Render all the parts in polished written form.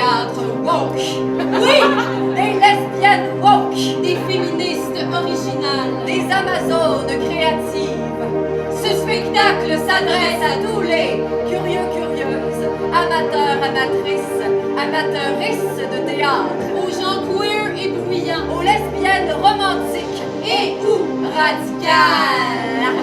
théâtre woke. Oui, des lesbiennes woke, Des féministes originales. des amazones créatives. Ce spectacle s'adresse à tous les curieux, curieuses, amateurs, amatrices, amateuristes de théâtre, Aux gens queer et bruyants. aux lesbiennes romantiques Et ou radicales,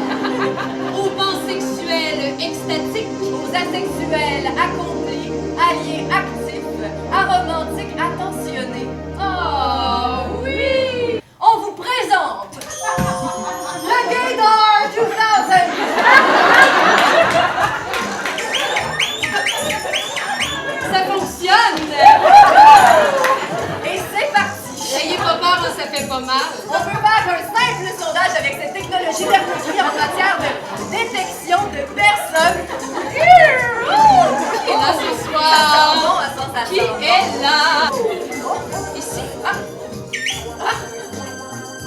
aux pansexuels extatiques. aux asexuels accomplis, alliés actifs, aromantiques attentionnés. Oh oui! On vous présente le Gaydar 2000. Ça fonctionne! Et c'est parti. N'ayez pas peur, ça fait pas mal. On peut faire un simple sondage avec cette technologie d'ergonomie en matière de détection de personnes. Qui est là ce Ça sent soir? bon, à sent ça Qui sent bon. est là? Ici.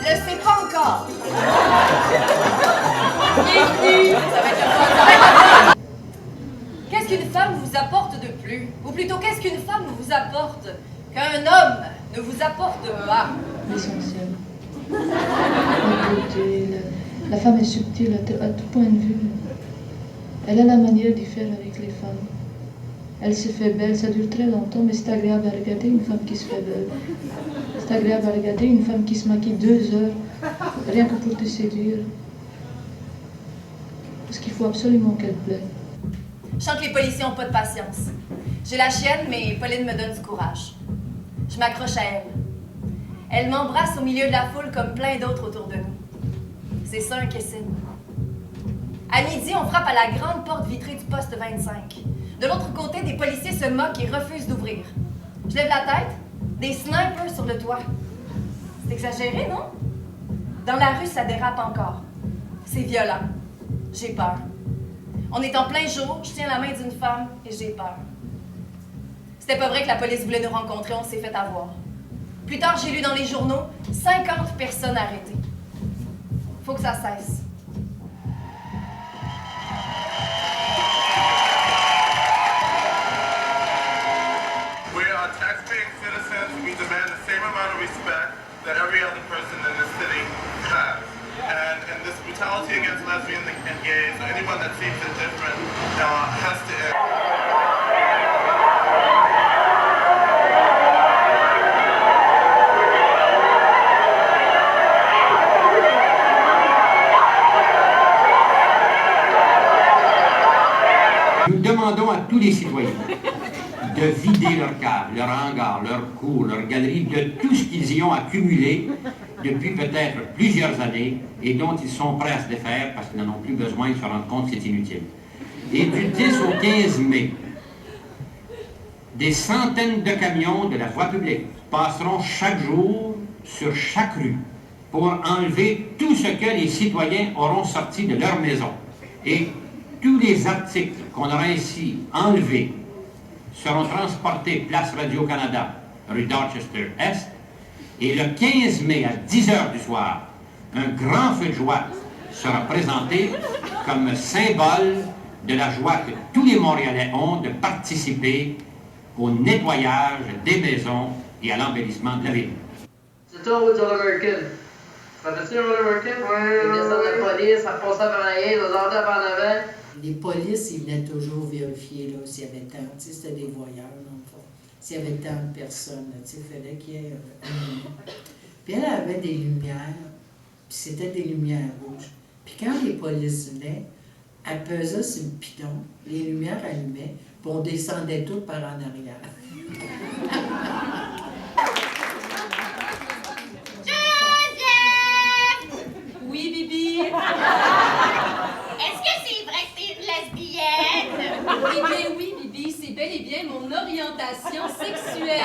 Je sais pas encore. Bienvenue! Ça va être le fun. Qu'est-ce qu'une femme vous apporte de plus? Ou plutôt, qu'est-ce qu'une femme vous apporte qu'un homme ne vous apporte pas? L'essentiel. La beauté, la femme est subtile à tout point de vue. Elle a la manière d'y faire avec les femmes. Elle se fait belle, ça dure très longtemps, mais c'est agréable à regarder une femme qui se fait belle. C'est agréable à regarder une femme qui se maquille 2 heures, rien que pour te séduire. Parce qu'il faut absolument qu'elle plaît. Je sens que les policiers n'ont pas de patience. J'ai la chienne, mais Pauline me donne du courage. Je m'accroche à elle. Elle m'embrasse au milieu de la foule comme plein d'autres autour de nous. C'est ça un kissing. À midi, on frappe à la grande porte vitrée du poste 25. De l'autre côté, des policiers se moquent et refusent d'ouvrir. Je lève la tête, des snipers sur le toit. C'est exagéré, non? Dans la rue, ça dérape encore. C'est violent. J'ai peur. On est en plein jour, je tiens la main d'une femme et j'ai peur. C'était pas vrai que la police voulait nous rencontrer, on s'est fait avoir. Plus tard, j'ai lu dans les journaux 50 personnes arrêtées. Faut que ça cesse. We are taxpaying citizens. We demand the same amount of respect that every other person in this city has. And this brutality against lesbians and gays, or anyone that seems indifferent, has to end. Nous demandons à tous les citoyens de vider leur cave, leur hangar, leur cour, leur galerie, de tout ce qu'ils y ont accumulé depuis peut-être plusieurs années et dont ils sont prêts à se défaire parce qu'ils n'en ont plus besoin, ils se rendent compte que c'est inutile. Et du 10 au 15 mai, des centaines de camions de la voie publique passeront chaque jour sur chaque rue pour enlever tout ce que les citoyens auront sorti de leur maison. Et tous les articles qu'on aura ainsi enlevés seront transportés place Radio-Canada, rue Dorchester Est, et le 15 mai à 10h du soir, un grand feu de joie sera présenté comme symbole de la joie que tous les Montréalais ont de participer au nettoyage des maisons et à l'embellissement de la ville. C'est toi ou John American? Ça fait-tu un Roll American? Ouais. Ils descendent de la police, ça repasse par l'arrière, ils entendent par en avant. Les polices, ils venaient toujours vérifier là, s'il y avait tant, tu sais, c'était des voyeurs, dans le fond. S'il y avait tant de personnes, tu sais, il fallait qu'il y ait Puis elle avait des lumières, puis c'était des lumières rouges. Puis quand les polices venaient, elle pesait sur le piton, les lumières allumaient, puis on descendait toutes par en arrière. Oui, Bibi? Est-ce que c'est vrai que t'es une lesbienne? Eh bien oui, Bibi, c'est bel et bien mon orientation sexuelle.